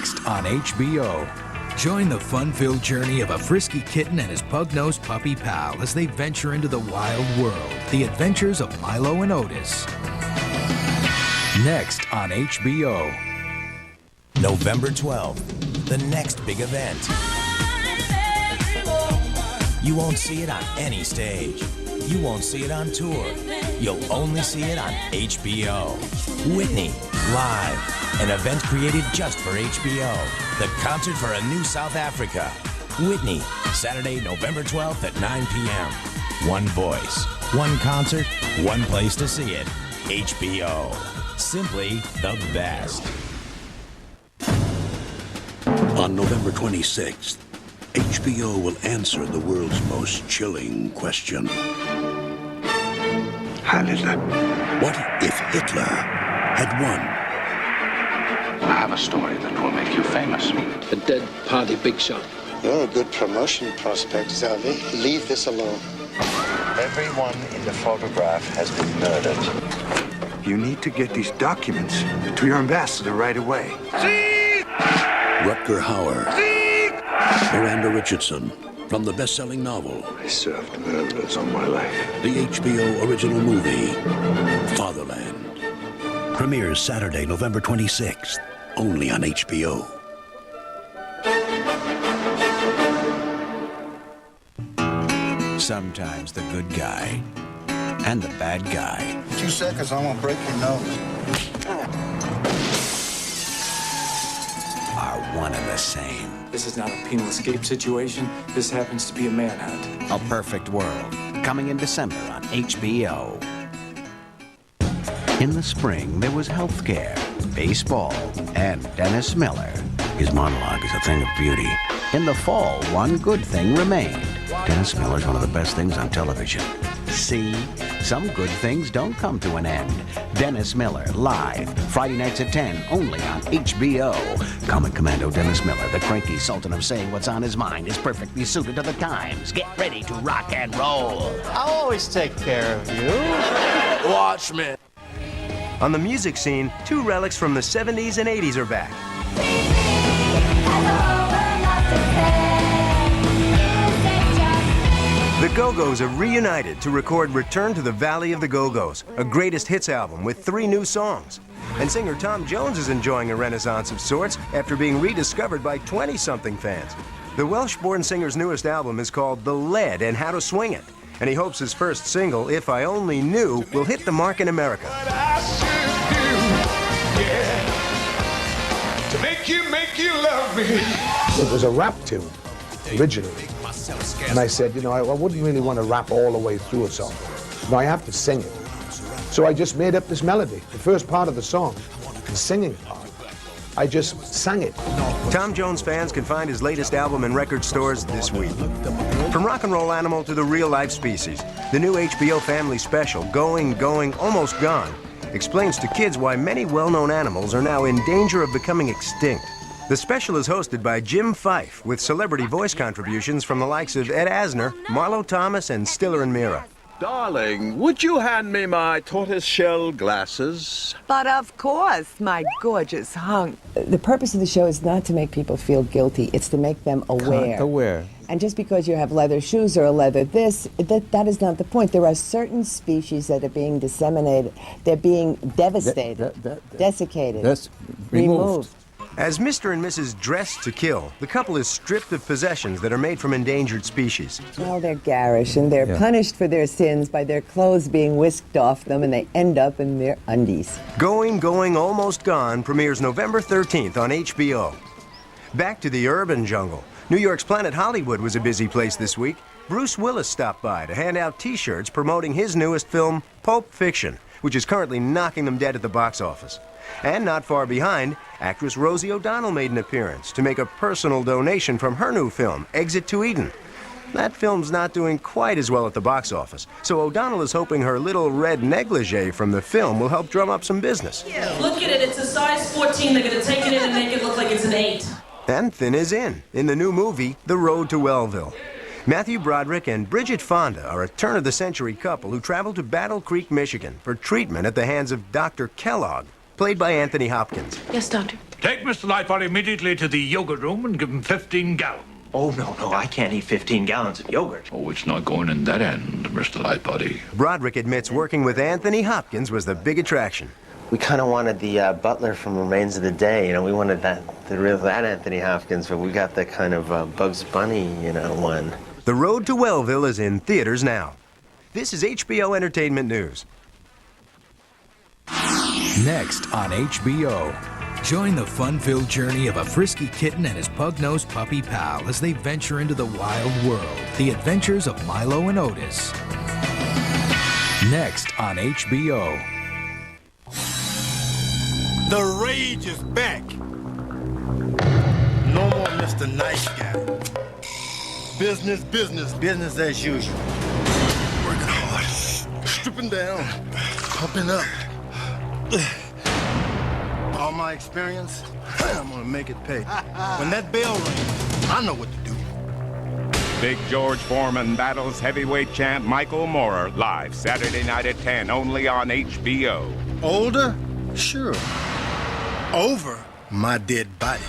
Next on HBO. Join the fun-filled journey of a frisky kitten and his pug-nosed puppy pal as they venture into the wild world. The adventures of Milo and Otis. Next on HBO. November 12th, the next big event. You won't see it on any stage. You won't see it on tour. You'll only see it on HBO. Whitney, live. An event created just for HBO. The concert for a new South Africa. Whitney, Saturday, November 12th at 9 p.m. One voice, one concert, one place to see it. HBO. Simply the best. On November 26th, HBO will answer the world's most chilling question. Heil Hitler. What if Hitler had won? I have a story that will make you famous. A dead party big shot. You're a good promotion prospect, Zelby. Leave this alone. Everyone in the photograph has been murdered. You need to get these documents to your ambassador right away. Rutger Hauer. Miranda Richardson. From the best-selling novel. I served murderers all my life. The HBO original movie, Fatherland. Premieres Saturday, November 26th. Only on HBO. Sometimes the good guy and the bad guy. 2 seconds, I'm gonna break your nose. Are one and the same. This is not a penal escape situation. This happens to be a manhunt. A Perfect World, coming in December on HBO. In the spring, there was healthcare, baseball, and Dennis Miller. His monologue is a thing of beauty. In the fall, one good thing remained. Dennis Miller's one of the best things on television. See? Some good things don't come to an end. Dennis Miller, live, Friday nights at 10, only on HBO. Comic Commando Dennis Miller, the cranky sultan of saying what's on his mind, is perfectly suited to the times. Get ready to rock and roll. I'll always take care of you. Watch me. On the music scene, 2 relics from the 70s and 80s are back. The Go-Go's are reunited to record Return to the Valley of the Go-Go's, a greatest hits album with 3 new songs. And singer Tom Jones is enjoying a renaissance of sorts after being rediscovered by 20-something fans. The Welsh-born singer's newest album is called The Lead and How to Swing It, and he hopes his first single, If I Only Knew, will hit the mark in America. To make you love me. It was a rap tune, originally. And I said, you know, I wouldn't really want to rap all the way through a song. No, I have to sing it. So I just made up this melody. The first part of the song, the singing part, I just sang it. Tom Jones fans can find his latest album in record stores this week. From rock and roll animal to the real-life species, the new HBO family special, Going, Almost Gone, explains to kids why many well-known animals are now in danger of becoming extinct. The special is hosted by Jim Fife, with celebrity voice contributions from the likes of Ed Asner, Marlo Thomas, and Stiller and Meara. Darling, would you hand me my tortoiseshell glasses? But of course, my gorgeous hunk. The purpose of the show is not to make people feel guilty. It's to make them aware. Aware. And just because you have leather shoes or a leather this, that is not the point. There are certain species that are being disseminated. They're being devastated, desiccated, removed. As Mr. and Mrs. Dress to Kill, the couple is stripped of possessions that are made from endangered species. Well, they're garish, and they're punished for their sins by their clothes being whisked off them, and they end up in their undies. Going, Almost Gone premieres November 13th on HBO. Back to the urban jungle. New York's Planet Hollywood was a busy place this week. Bruce Willis stopped by to hand out T-shirts promoting his newest film, Pulp Fiction, which is currently knocking them dead at the box office. And not far behind, actress Rosie O'Donnell made an appearance to make a personal donation from her new film, Exit to Eden. That film's not doing quite as well at the box office, so O'Donnell is hoping her little red negligee from the film will help drum up some business. Look at it, it's a size 14. They're gonna take it in and make it look like it's an 8. And Thin is in the new movie, The Road to Wellville. Matthew Broderick and Bridget Fonda are a turn-of-the-century couple who travel to Battle Creek, Michigan for treatment at the hands of Dr. Kellogg, played by Anthony Hopkins. Yes, doctor. Take Mr. Lightbody immediately to the yogurt room and give him 15 gallons. Oh, no, I can't eat 15 gallons of yogurt. Oh, it's not going in that end, Mr. Lightbody. Broderick admits working with Anthony Hopkins was the big attraction. We kind of wanted the butler from Remains of the Day. You know, we wanted that Anthony Hopkins, but we got the kind of Bugs Bunny, one. The Road to Wellville is in theaters now. This is HBO Entertainment News. Next on HBO, join the fun-filled journey of a frisky kitten and his pug-nosed puppy pal as they venture into the wild world. The adventures of Milo and Otis. Next on HBO. The rage is back. No more Mr. Nice Guy. Business as usual. Working hard, stripping down, pumping up. All my experience, I'm gonna make it pay. When that bell rings, I know what to do. Big George Foreman battles heavyweight champ Michael Moorer live Saturday night at 10, only on HBO. Older? Sure. Over my dead body.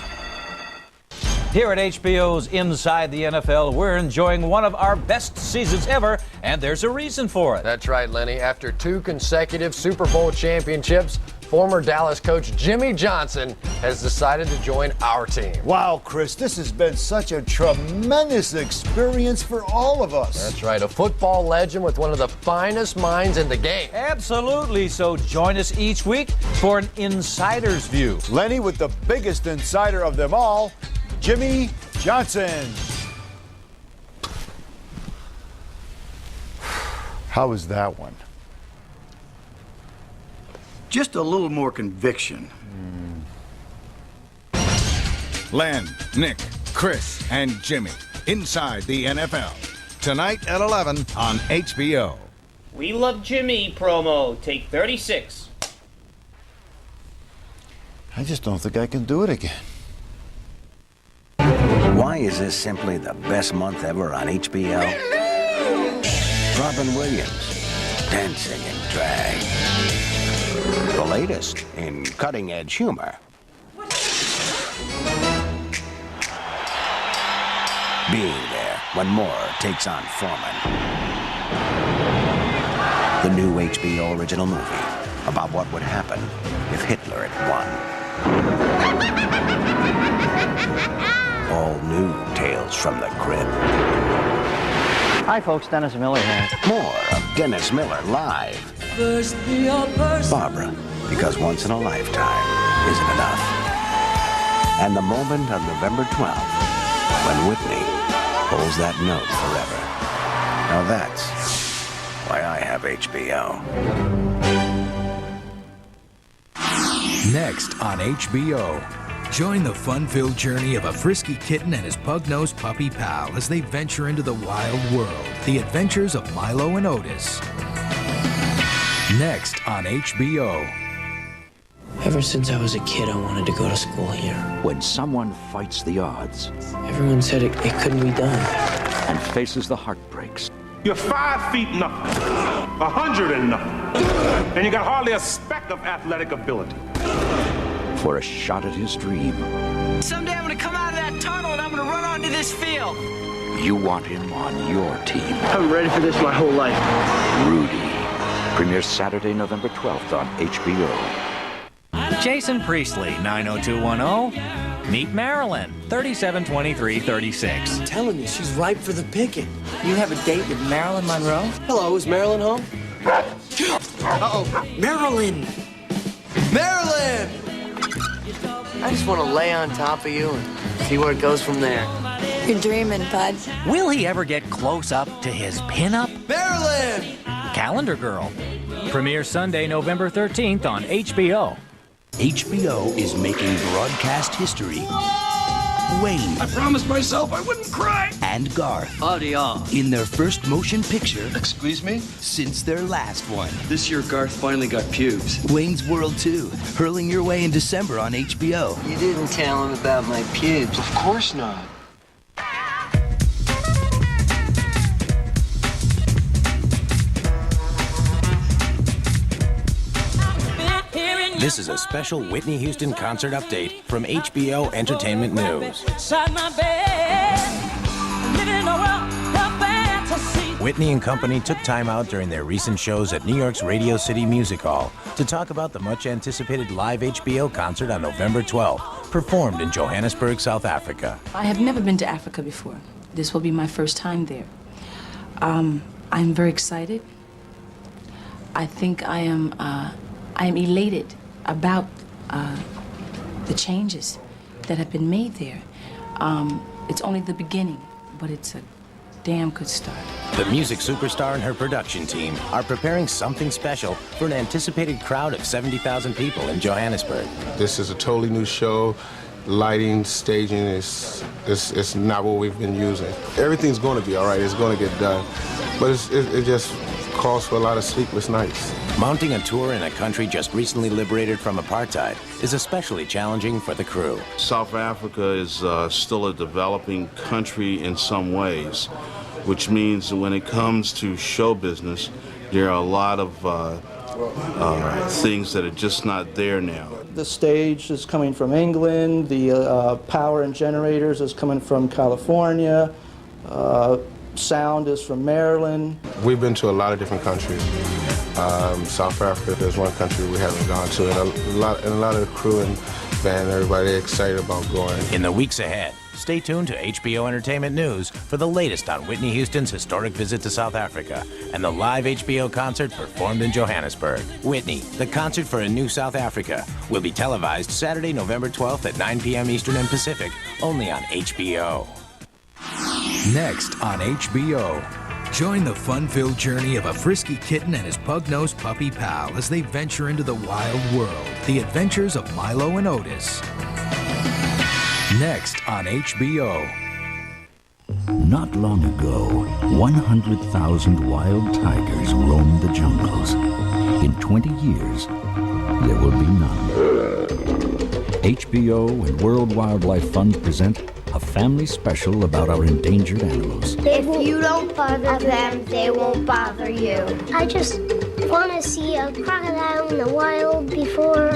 Here at HBO's Inside the NFL, we're enjoying one of our best seasons ever, and there's a reason for it. That's right, Lenny. After 2 consecutive Super Bowl championships, former Dallas coach Jimmy Johnson has decided to join our team. Wow, Chris, this has been such a tremendous experience for all of us. That's right, a football legend with one of the finest minds in the game. Absolutely, so join us each week for an insider's view. Lenny with the biggest insider of them all, Jimmy Johnson. How was that one? Just a little more conviction. Len, Nick, Chris, and Jimmy, Inside the NFL. Tonight at 11 on HBO. We Love Jimmy promo, take 36. I just don't think I can do it again. Why is this simply the best month ever on HBO? Robin Williams, dancing in drag. The latest in cutting-edge humor. Being there when Moore takes on Foreman. The new HBO original movie about what would happen if Hitler had won. All new Tales from the Crypt. Hi, folks. Dennis Miller here. More of Dennis Miller live. Barbara, because once in a lifetime isn't enough. And the moment on November 12th when Whitney holds that note forever. Now that's why I have HBO. Next on HBO. Join the fun-filled journey of a frisky kitten and his pug-nosed puppy pal as they venture into the wild world. The adventures of Milo and Otis. Next on HBO. Ever since I was a kid, I wanted to go to school here. When someone fights the odds. Everyone said it couldn't be done. And faces the heartbreaks. You're 5 feet nothing, 100 and nothing, and you got hardly a speck of athletic ability. For a shot at his dream. Someday I'm gonna come out of that tunnel and I'm gonna run onto this field. You want him on your team. I've been ready for this my whole life. Rudy. Premieres Saturday, November 12th on HBO. Jason Priestley, 90210. Meet Marilyn, 372336. I'm telling you, she's ripe for the picking. You have a date with Marilyn Monroe? Hello, is Marilyn home? Uh-oh, Marilyn! Marilyn! I just want to lay on top of you and see where it goes from there. You're dreaming, bud. Will he ever get close up to his pinup? Marilyn! Calendar Girl. Premieres Sunday, November 13th on HBO. HBO is making broadcast history. Wayne. I promised myself I wouldn't cry. And Garth. Howdy, in their first motion picture. Excuse me? Since their last one. This year, Garth finally got pubes. Wayne's World 2, hurling your way in December on HBO. You didn't tell him about my pubes. Of course not. This is a special Whitney Houston concert update from HBO Entertainment News. Whitney and company took time out during their recent shows at New York's Radio City Music Hall to talk about the much-anticipated live HBO concert on November 12th, performed in Johannesburg, South Africa. I have never been to Africa before. This will be my first time there. I'm very excited. I think I am elated about the changes that have been made there. It's only the beginning, but it's a damn good start. The music superstar and her production team are preparing something special for an anticipated crowd of 70,000 people in Johannesburg. This is a totally new show. Lighting, staging is not what we've been using. Everything's going to be all right. It's going to get done. But it just calls for a lot of sleepless nights. Mounting a tour in a country just recently liberated from apartheid is especially challenging for the crew. South Africa is still a developing country in some ways, which means that when it comes to show business, there are a lot of things that are just not there now. The stage is coming from England, the power and generators is coming from California, sound is from Maryland. We've been to a lot of different countries. South Africa is one country we haven't gone to, and a lot of the crew and band, everybody excited about going. In the weeks ahead, stay tuned to HBO Entertainment News for the latest on Whitney Houston's historic visit to South Africa and the live HBO concert performed in Johannesburg. Whitney, the concert for a new South Africa, will be televised Saturday, November 12th at 9 p.m. Eastern and Pacific, only on HBO. Next on HBO, join the fun-filled journey of a frisky kitten and his pug-nosed puppy pal as they venture into the wild world. The adventures of Milo and Otis. Next on HBO. Not long ago, 100,000 wild tigers roamed the jungles. In 20 years, there will be none. HBO and World Wildlife Fund present a family special about our endangered animals. If you don't bother them, they won't bother you. I just want to see a crocodile in the wild before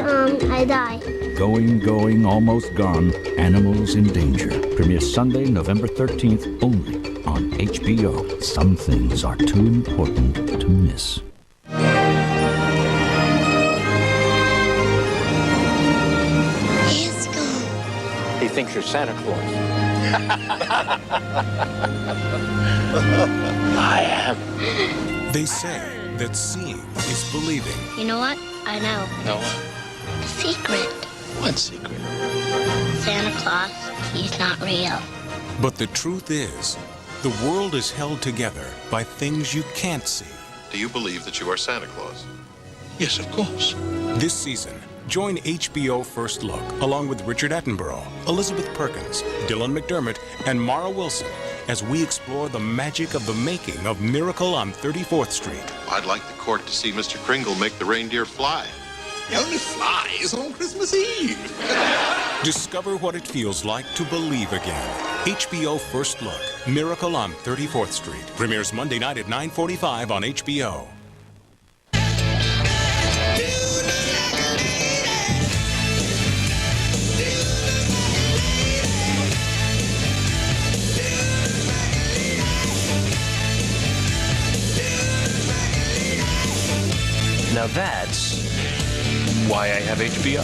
I die. Going, almost gone. Animals in Danger. Premieres Sunday, November 13th, only on HBO. Some things are too important to miss. He's gone. He thinks you're Santa Claus. I am. They say that seeing is believing. You know what? I know. No what? The secret. What secret? Santa Claus, he's not real. But the truth is, the world is held together by things you can't see. Do you believe that you are Santa Claus? Yes, of course. This season, join HBO First Look, along with Richard Attenborough, Elizabeth Perkins, Dylan McDermott, and Mara Wilson, as we explore the magic of the making of Miracle on 34th Street. I'd like the court to see Mr. Kringle make the reindeer fly. He only flies on Christmas Eve. Discover what it feels like to believe again. HBO First Look, Miracle on 34th Street. Premieres Monday night at 9:45 on HBO. Now that's why I have HBO.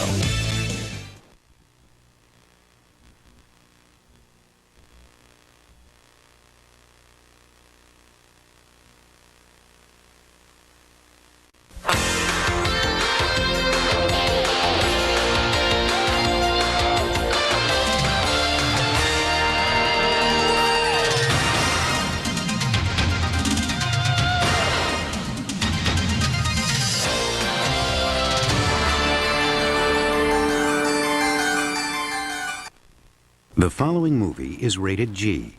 The following movie is rated G.